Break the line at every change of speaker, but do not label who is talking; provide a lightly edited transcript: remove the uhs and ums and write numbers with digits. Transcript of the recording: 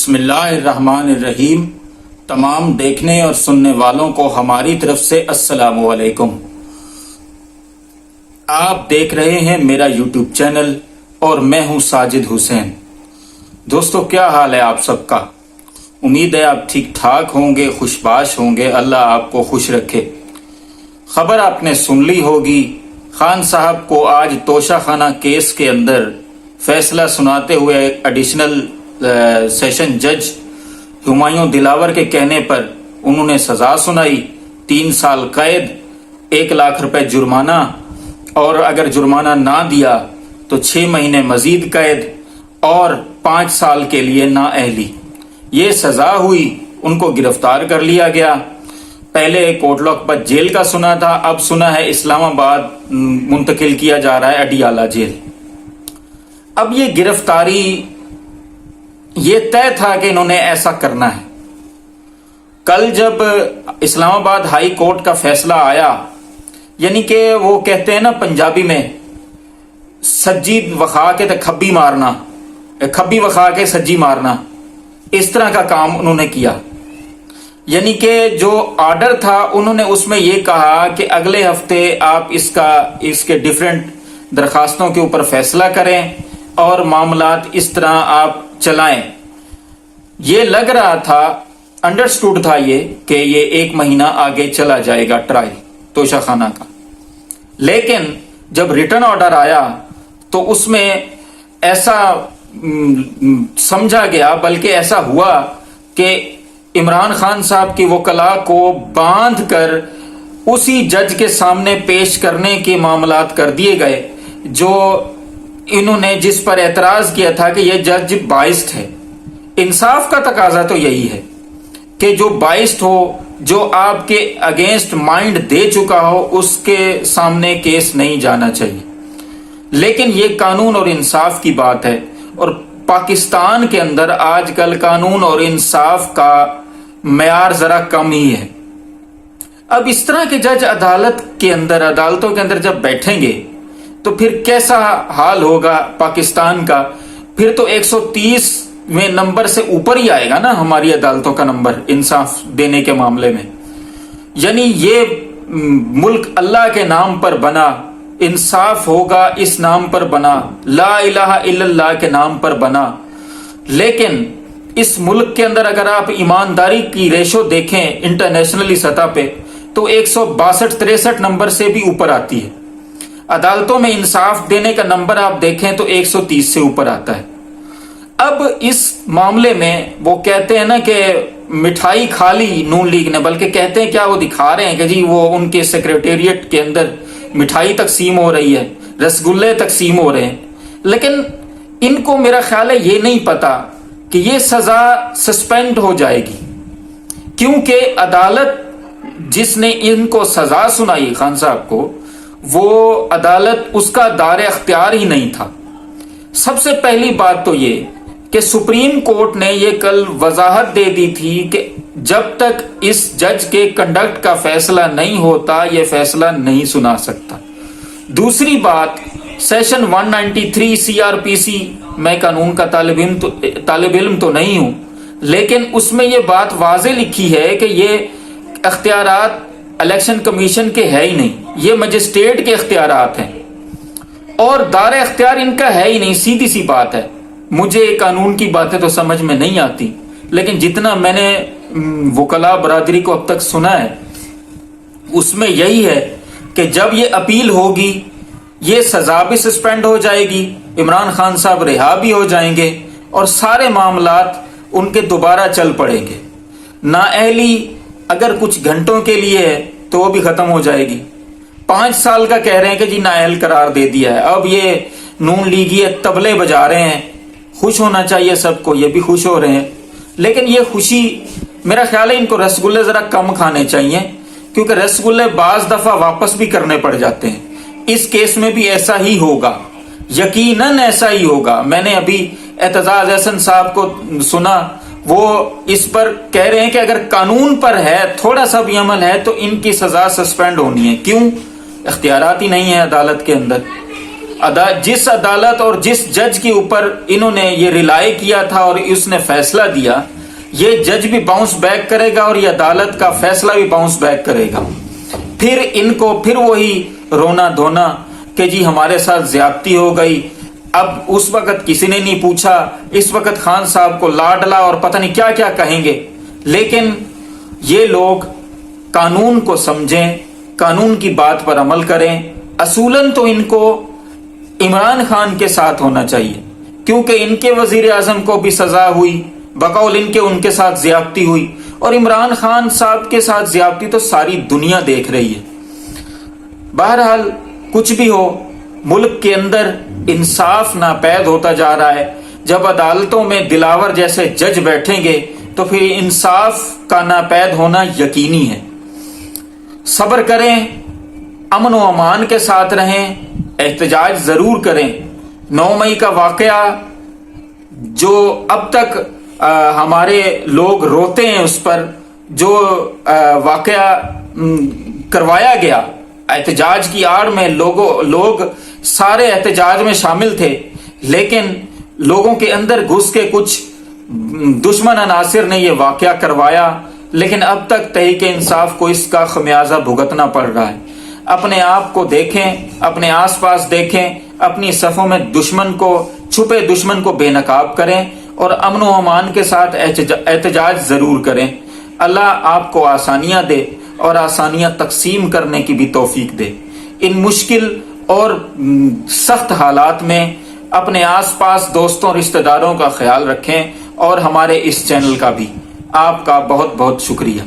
بسم اللہ الرحمن الرحیم۔ تمام دیکھنے اور سننے والوں کو ہماری طرف سے السلام علیکم۔ آپ دیکھ رہے ہیں میرا یوٹیوب چینل اور میں ہوں ساجد حسین۔ دوستو، کیا حال ہے آپ سب کا؟ امید ہے آپ ٹھیک ٹھاک ہوں گے، خوشباش ہوں گے۔ اللہ آپ کو خوش رکھے۔ خبر آپ نے سن لی ہوگی، خان صاحب کو آج توشہ خانہ کیس کے اندر فیصلہ سناتے ہوئے ایڈیشنل سیشن جج ہمایوں دلاور کے کہنے پر انہوں نے سزا سنائی، 3 سال قید، 1 لاکھ روپے جرمانہ، اور اگر جرمانہ نہ دیا تو 6 مہینے مزید قید اور 5 سال کے لیے نااہلی۔ یہ سزا ہوئی، ان کو گرفتار کر لیا گیا۔ پہلے کوٹ لکھپت جیل کا سنا تھا، اب سنا ہے اسلام آباد منتقل کیا جا رہا ہے، اڈیالہ جیل۔ اب یہ گرفتاری، یہ طے تھا کہ انہوں نے ایسا کرنا ہے۔ کل جب اسلام آباد ہائی کورٹ کا فیصلہ آیا، یعنی کہ وہ کہتے ہیں نا پنجابی میں، سجی وکھا کے تے کھبی مارنا، کھبی وکھا کے سجی مارنا، اس طرح کا کام انہوں نے کیا۔ یعنی کہ جو آرڈر تھا انہوں نے اس میں یہ کہا کہ اگلے ہفتے آپ اس کے ڈیفرنٹ درخواستوں کے اوپر فیصلہ کریں اور معاملات اس طرح آپ چلائیں۔ یہ لگ رہا تھا، انڈرسٹوڈ تھا یہ کہ یہ 1 مہینہ آگے چلا جائے گا ٹرائل توشہ خانہ کا۔ لیکن جب ریٹن آرڈر آیا تو اس میں ایسا سمجھا گیا، بلکہ ایسا ہوا کہ عمران خان صاحب کی وکلاء کو باندھ کر اسی جج کے سامنے پیش کرنے کے معاملات کر دیے گئے جو انہوں نے جس پر اعتراض کیا تھا کہ یہ جج بائسڈ ہے۔ انصاف کا تقاضا تو یہی ہے کہ جو بائسڈ ہو، جو آپ کے اگینسٹ مائنڈ دے چکا ہو، اس کے سامنے کیس نہیں جانا چاہیے۔ لیکن یہ قانون اور انصاف کی بات ہے، اور پاکستان کے اندر آج کل قانون اور انصاف کا معیار ذرا کم ہی ہے۔ اب اس طرح کے جج عدالتوں کے اندر جب بیٹھیں گے تو پھر کیسا حال ہوگا پاکستان کا؟ پھر تو 130ویں نمبر سے اوپر ہی آئے گا نا ہماری عدالتوں کا نمبر انصاف دینے کے معاملے میں۔ یعنی یہ ملک اللہ کے نام پر بنا، انصاف ہوگا اس نام پر بنا، لا الہ الا اللہ کے نام پر بنا۔ لیکن اس ملک کے اندر اگر آپ ایمانداری کی ریشو دیکھیں انٹرنیشنلی سطح پہ تو 162-63 نمبر سے بھی اوپر آتی ہے۔ عدالتوں میں انصاف دینے کا نمبر آپ دیکھیں تو 130 سے اوپر آتا ہے۔ اب اس معاملے میں وہ کہتے ہیں نا کہ مٹھائی کھا لی نون لیگ نے، بلکہ کہتے ہیں کیا وہ دکھا رہے ہیں کہ جی وہ ان کے سیکریٹریٹ کے اندر مٹھائی تقسیم ہو رہی ہے، رسگلے تقسیم ہو رہے ہیں۔ لیکن ان کو میرا خیال ہے یہ نہیں پتا کہ یہ سزا سسپینڈ ہو جائے گی، کیونکہ عدالت جس نے ان کو سزا سنائی خان صاحب کو، وہ عدالت اس کا دار اختیار ہی نہیں تھا۔ سب سے پہلی بات تو یہ کہ سپریم کورٹ نے یہ کل وضاحت دے دی تھی کہ جب تک اس جج کے کنڈکٹ کا فیصلہ نہیں ہوتا یہ فیصلہ نہیں سنا سکتا۔ دوسری بات، سیشن 193 CRPC، میں قانون کا طالب علم تو نہیں ہوں، لیکن اس میں یہ بات واضح لکھی ہے کہ یہ اختیارات الیکشن کمیشن کے ہے ہی نہیں، یہ مجسٹریٹ کے اختیارات ہیں، اور دار اختیار ان کا ہے ہی نہیں۔ سیدھی سی بات ہے۔ مجھے قانون کی باتیں تو سمجھ میں نہیں آتی، لیکن جتنا میں نے وکلاء برادری کو اب تک سنا ہے اس میں یہی ہے کہ جب یہ اپیل ہوگی یہ سزا بھی سسپینڈ ہو جائے گی، عمران خان صاحب رہا بھی ہو جائیں گے، اور سارے معاملات ان کے دوبارہ چل پڑیں گے۔ نااہلی اگر کچھ گھنٹوں کے لیے ہے تو وہ بھی ختم ہو جائے گی۔ 5 سال کا کہہ رہے ہیں کہ جی نااہل قرار دے دیا ہے۔ اب یہ نون لیگی طبلے بجا رہے ہیں، خوش ہونا چاہیے سب کو، یہ بھی خوش ہو رہے ہیں، لیکن یہ خوشی میرا خیال ہے ان کو رسگلے ذرا کم کھانے چاہیے، کیونکہ رسگلے بعض دفعہ واپس بھی کرنے پڑ جاتے ہیں۔ اس کیس میں بھی ایسا ہی ہوگا، یقیناً ایسا ہی ہوگا۔ میں نے ابھی اعتزاز احسن صاحب کو سنا، وہ اس پر کہہ رہے ہیں کہ اگر قانون پر ہے تھوڑا سا بھی عمل ہے تو ان کی سزا سسپینڈ ہونی ہے۔ کیوں؟ اختیارات ہی نہیں ہے عدالت کے اندر۔ جس عدالت اور جس جج کے اوپر انہوں نے یہ ریلائی کیا تھا اور اس نے فیصلہ دیا، یہ جج بھی باؤنس بیک کرے گا اور یہ عدالت کا فیصلہ بھی باؤنس بیک کرے گا. پھر ان کو پھر وہی رونا دھونا کہ جی ہمارے ساتھ زیادتی ہو گئی. اب اس وقت کسی نے نہیں پوچھا، اس وقت خان صاحب کو لاڈلا اور پتہ نہیں کیا کیا کہیں گے. لیکن یہ لوگ قانون کو سمجھیں، قانون کی بات پر عمل کریں. اصولاً تو ان کو عمران خان کے ساتھ ہونا چاہیے، کیونکہ ان کے وزیر اعظم کو بھی سزا ہوئی، بقول ان کے ساتھ زیادتی ہوئی، اور عمران خان صاحب کے ساتھ زیادتی تو ساری دنیا دیکھ رہی ہے. بہرحال کچھ بھی ہو، ملک کے اندر انصاف ناپید ہوتا جا رہا ہے. جب عدالتوں میں دلاور جیسے جج بیٹھیں گے تو پھر انصاف کا ناپید ہونا یقینی ہے. صبر کریں، امن و امان کے ساتھ رہیں، احتجاج ضرور کریں. 9 مئی کا واقعہ جو اب تک ہمارے لوگ روتے ہیں، اس پر جو واقعہ کروایا گیا احتجاج کی آڑ میں، لوگ سارے احتجاج میں شامل تھے، لیکن لوگوں کے اندر گھس کے کچھ دشمن عناصر نے یہ واقعہ کروایا. لیکن اب تک تحریک انصاف کو اس کا خمیازہ بھگتنا پڑ رہا ہے. اپنے آپ کو دیکھیں، اپنے آس پاس دیکھیں، اپنی صفوں میں چھپے دشمن کو بے نقاب کریں اور امن و امان کے ساتھ احتجاج ضرور کریں. اللہ آپ کو آسانیاں دے اور آسانیاں تقسیم کرنے کی بھی توفیق دے. ان مشکل اور سخت حالات میں اپنے آس پاس دوستوں رشتہ داروں کا خیال رکھیں اور ہمارے اس چینل کا بھی. آپ کا بہت بہت شکریہ.